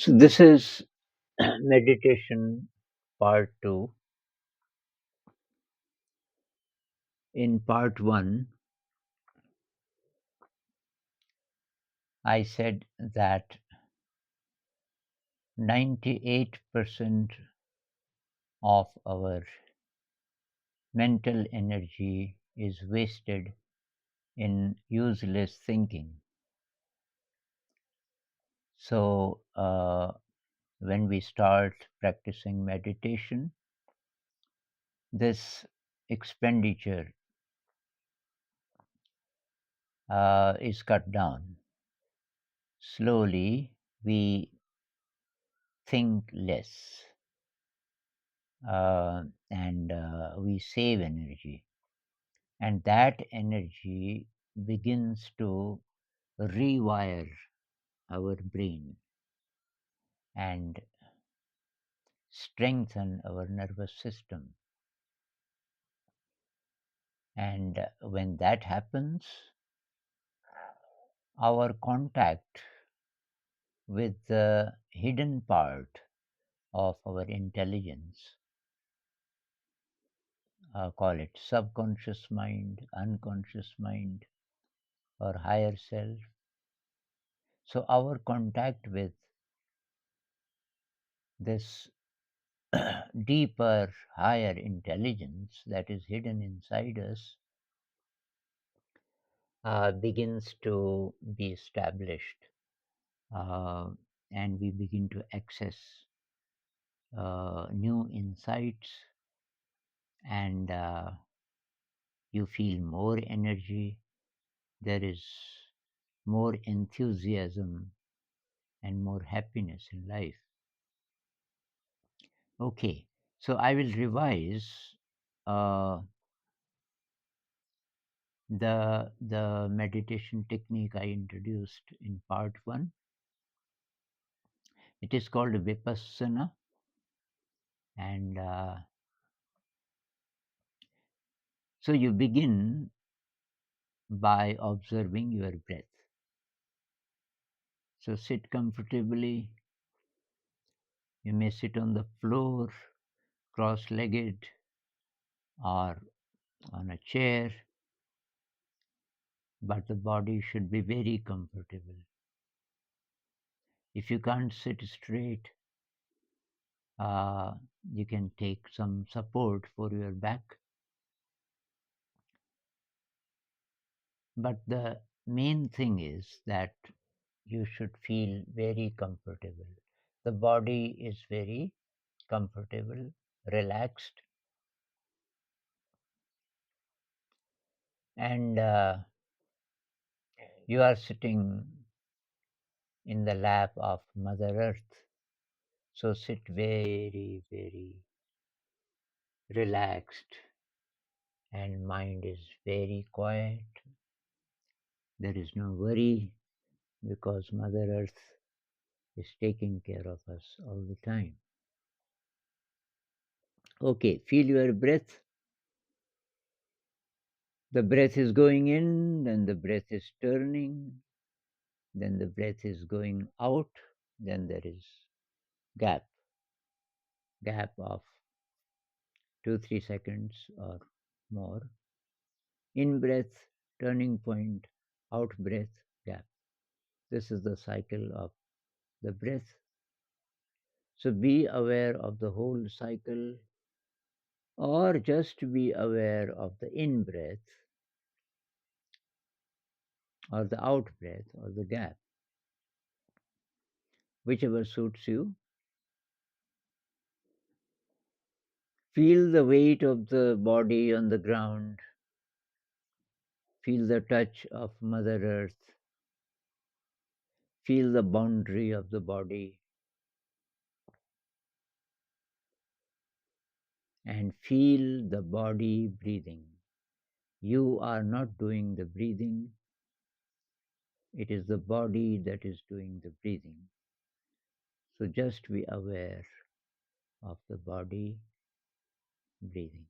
So, this is meditation part 2. In part 1, I said that 98% of our mental energy is wasted in useless thinking. So, when we start practicing meditation, this expenditure is cut down. Slowly, we think less and we save energy. And that energy begins to rewire our brain and strengthen our nervous system. And when that happens, our contact with the hidden part of our intelligence, call it subconscious mind, unconscious mind, or higher self. So, our contact with this deeper, higher intelligence that is hidden inside us begins to be established, uh, and we begin to access new insights, and you feel more energy. There is more enthusiasm and more happiness in life. Okay, so I will revise uh, the meditation technique I introduced in part 1. It is called vipassana, and so you begin by observing your breath. So sit comfortably. You may sit on the floor, cross-legged, or on a chair, but the body should be very comfortable. If you can't sit straight, you can take some support for your back. But the main thing is that you should feel very comfortable. The body is very comfortable, relaxed, and you are sitting in the lap of Mother Earth. So sit very, very relaxed, and mind is very quiet. There is no worry because Mother Earth is taking care of us all the time. Okay, feel your breath. The breath is going in, then the breath is turning, then the breath is going out, then there is gap of 2-3 seconds or more. In breath, turning point, out breath, gap. This is the cycle of the breath. So be aware of the whole cycle, or just be aware of the in breath or the out breath or the gap, whichever suits you. Feel the weight of the body on the ground. Feel the touch of Mother Earth. Feel the boundary of the body. And feel the body breathing. You are not doing the breathing. It is the body that is doing the breathing. So just be aware of the body breathing.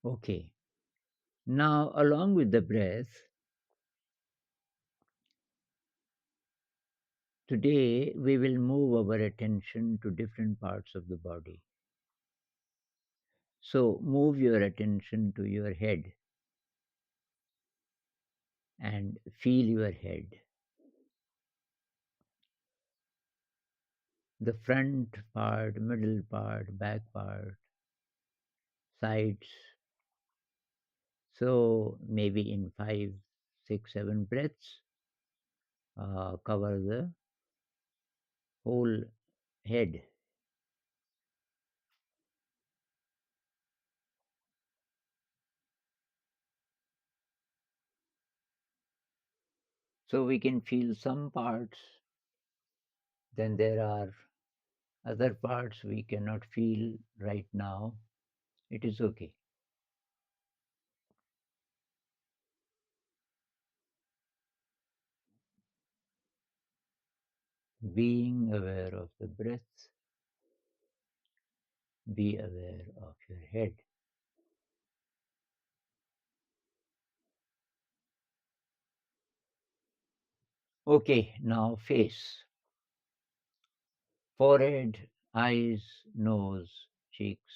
Okay. Now, along with the breath, today we will move our attention to different parts of the body. So, move your attention to your head and feel your head. The front part, middle part, back part, sides. So, maybe in 5, 6, 7 breaths, cover the whole head. So, we can feel some parts, then there are other parts we cannot feel right now. It is okay. Being aware of the breath, be aware of your head. Okay, now face, forehead, eyes, nose, cheeks,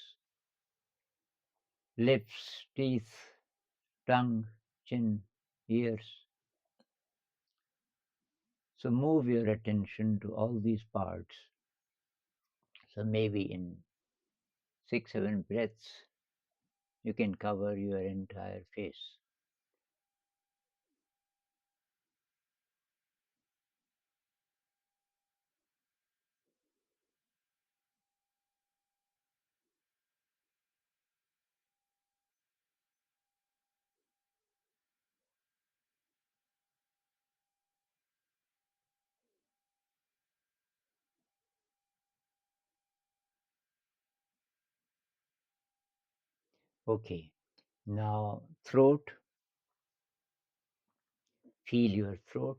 lips, teeth, tongue, chin, ears. So move your attention to all these parts. So maybe in 6, 7 breaths, you can cover your entire face. Okay, now throat, feel your throat.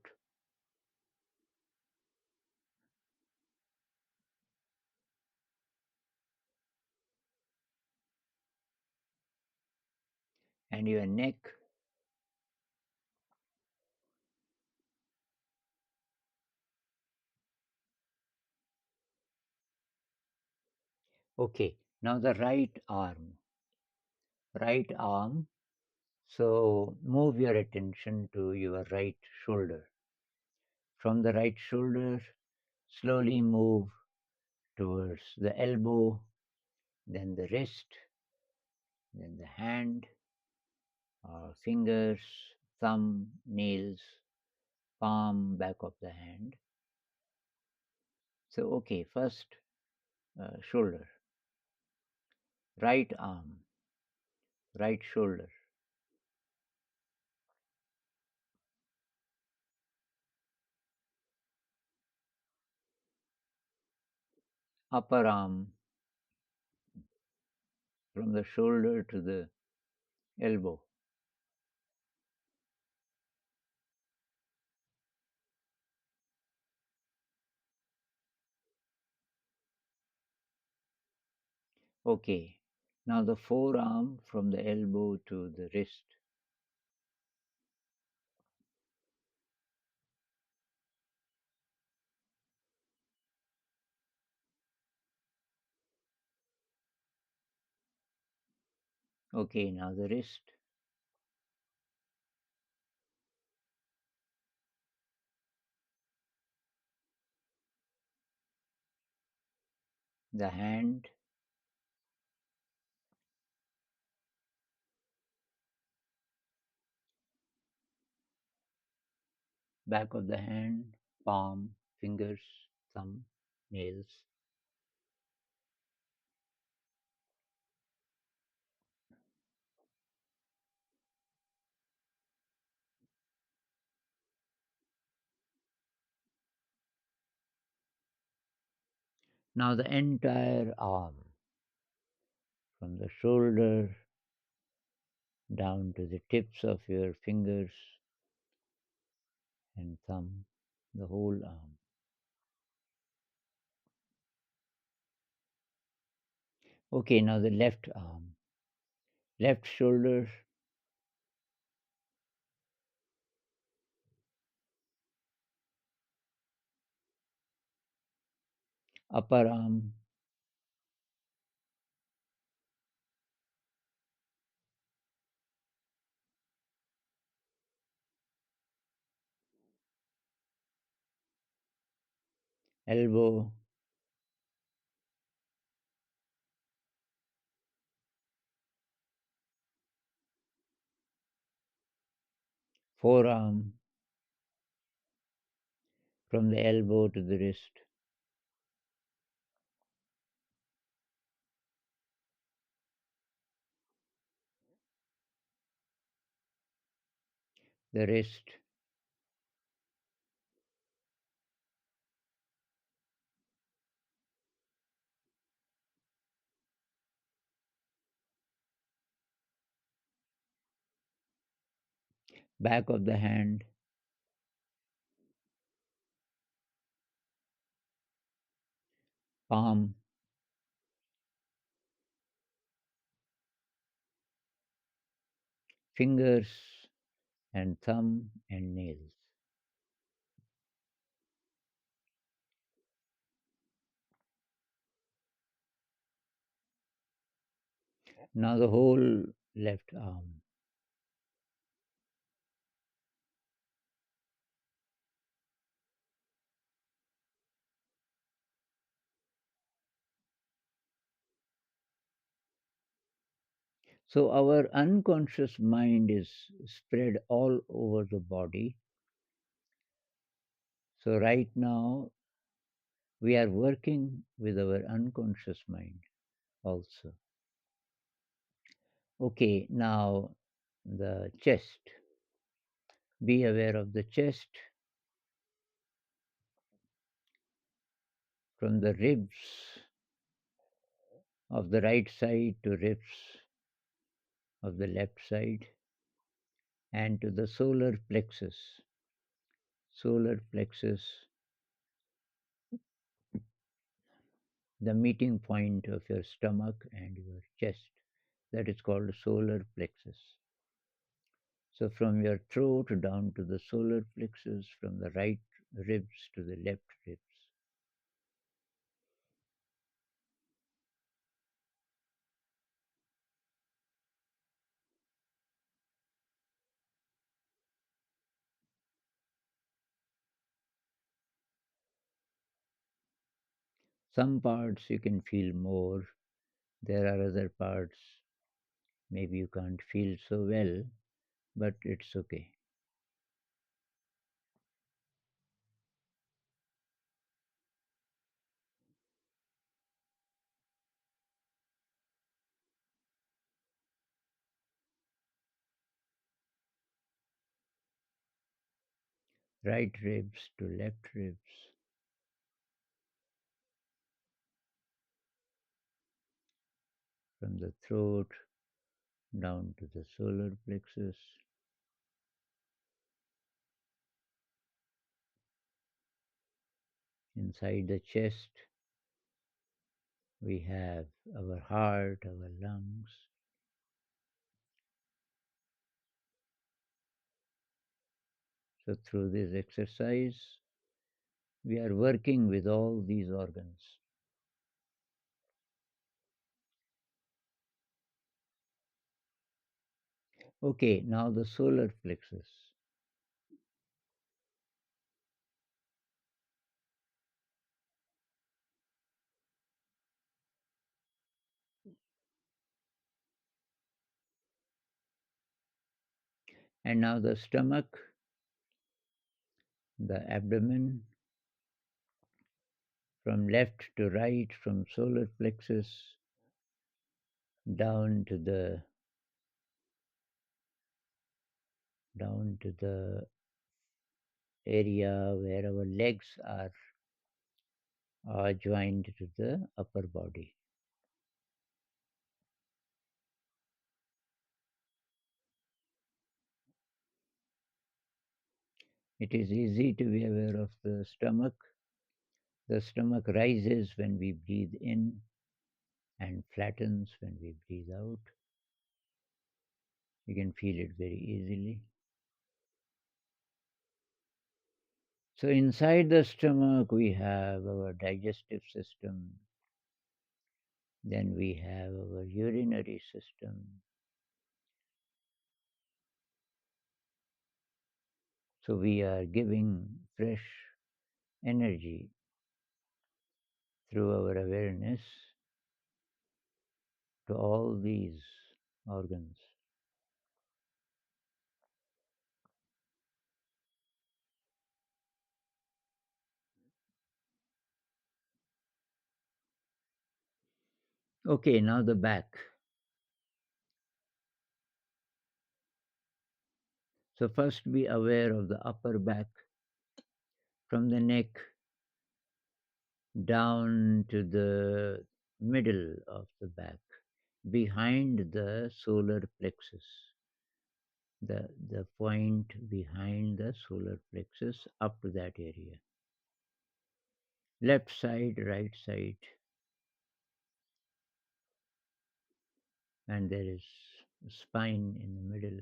And your neck. Okay, now the right arm. Right arm. So move your attention to your right shoulder. From the right shoulder, slowly move towards the elbow, then the wrist, then the hand, fingers, thumb, nails, palm, back of the hand. So, okay, first shoulder, right arm, right shoulder, upper arm, from the shoulder to the elbow. Okay, now the forearm from the elbow to the wrist. Okay, now the wrist, the hand, back of the hand, palm, fingers, thumb, nails. Now the entire arm, from the shoulder down to the tips of your fingers and thumb, the whole arm. Okay, now the left arm, left shoulder, upper arm, elbow, forearm, from the elbow to the wrist, the wrist, back of the hand, palm, fingers and thumb and nails. Now the whole left arm. So our unconscious mind is spread all over the body. So right now we are working with our unconscious mind also. Okay, now the chest. Be aware of the chest from the ribs of the right side to ribs of the left side and to the solar plexus. Solar plexus, the meeting point of your stomach and your chest. That is called solar plexus. So from your throat down to the solar plexus, from the right ribs to the left ribs. Some parts you can feel more. There are other parts maybe you can't feel so well, but it's okay. Right ribs to left ribs, from the throat down to the solar plexus. Inside the chest, we have our heart, our lungs. So through this exercise, we are working with all these organs. Okay, now the solar plexus. And now the stomach, the abdomen, from left to right, from solar plexus down to the area where our legs are joined to the upper body. It is easy to be aware of the stomach. The stomach rises when we breathe in and flattens when we breathe out. You can feel it very easily. So inside the stomach, we have our digestive system, then we have our urinary system. So we are giving fresh energy through our awareness to all these organs. Okay, now the back. So first be aware of the upper back from the neck down to the middle of the back, behind the solar plexus, the point behind the solar plexus up to that area. Left side, right side, and there is spine in the middle.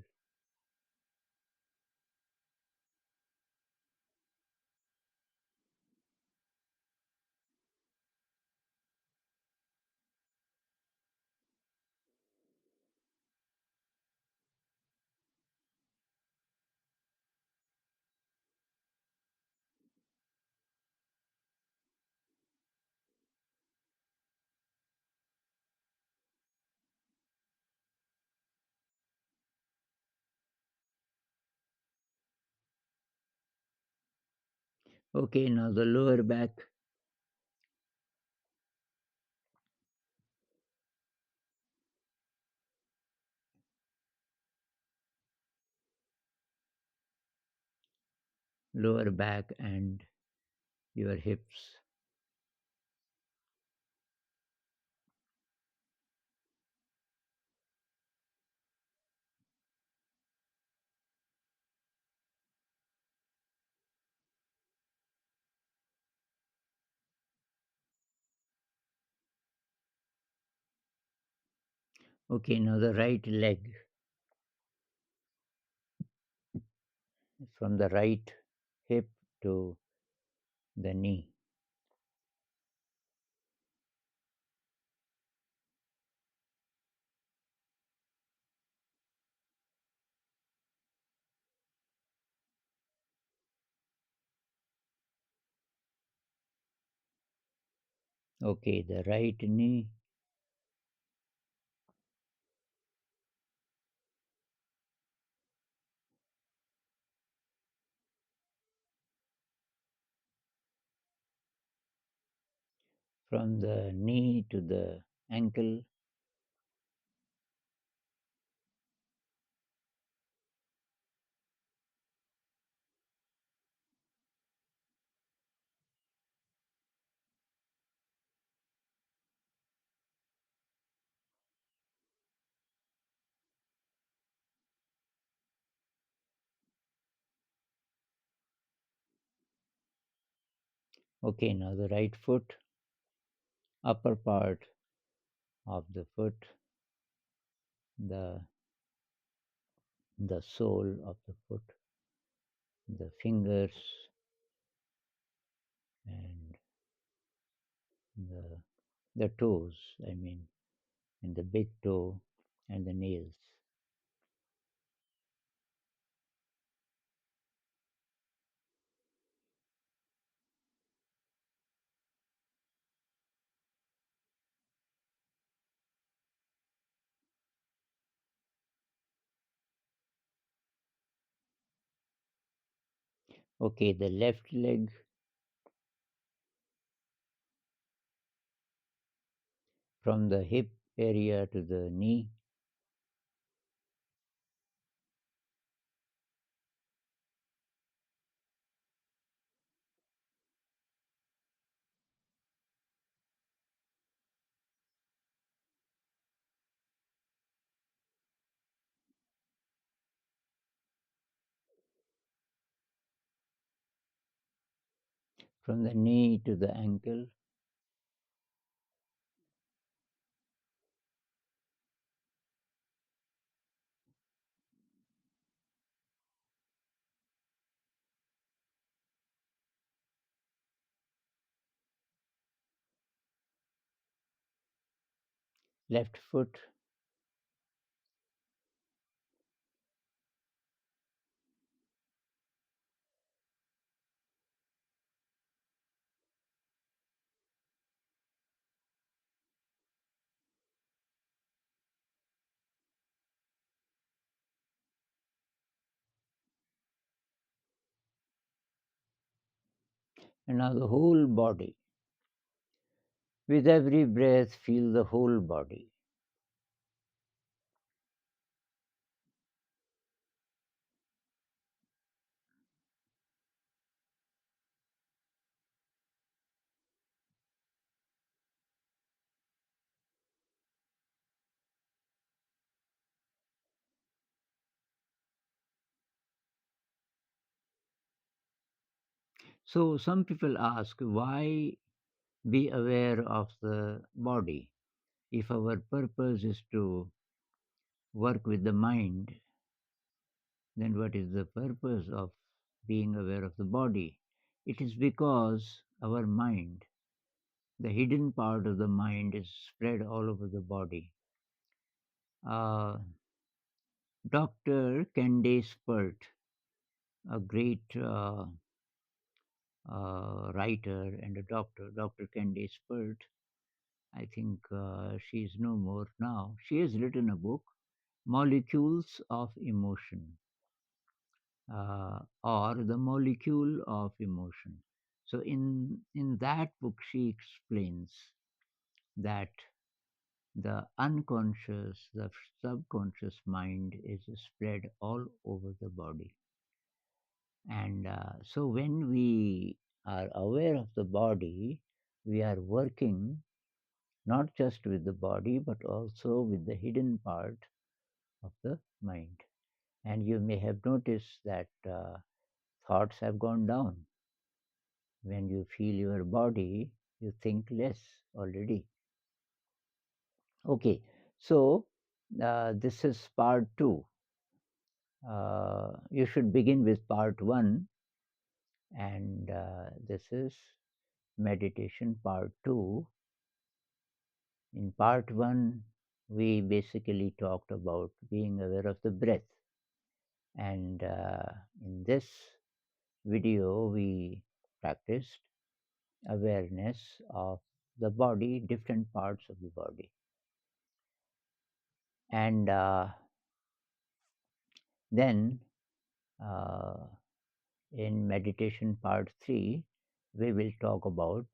Okay, now the lower back. Lower back and your hips. Okay, now the right leg, from the right hip to the knee. Okay, the right knee. From the knee to the ankle. Okay, now the right foot, upper part of the foot, the the sole of the foot, the fingers, and the the toes, I mean, and the big toe and the nails. Okay, the left leg, from the hip area to the knee. From the knee to the ankle. left foot, and now the whole body. With every breath, feel the whole body. So, some people ask, why be aware of the body? If our purpose is to work with the mind, then what is the purpose of being aware of the body? It is because our mind, the hidden part of the mind, is spread all over the body. Uh, Dr. Candace Pert, a great writer and a doctor, Dr. Candace Pert, I think she is no more now. She has written a book, Molecules of Emotion, or The Molecule of Emotion. So in that book, she explains that the unconscious, the subconscious mind is spread all over the body. And so when we are aware of the body, we are working not just with the body, but also with the hidden part of the mind. And you may have noticed that thoughts have gone down. When you feel your body, you think less already. Okay, so this is part two. You should begin with part one, and this is meditation part two. In part one, we basically talked about being aware of the breath, and in this video, we practiced awareness of the body, different parts of the body. And then uh, in meditation part three, we will talk about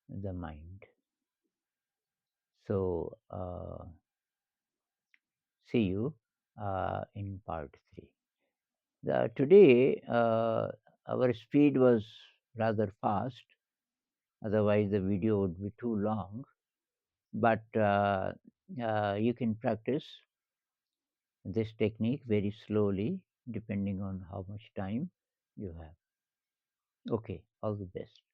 the mind. So, see you in part three. Today, our speed was rather fast, otherwise, the video would be too long. But you can practice this technique very slowly, depending on how much time you have. Okay, all the best.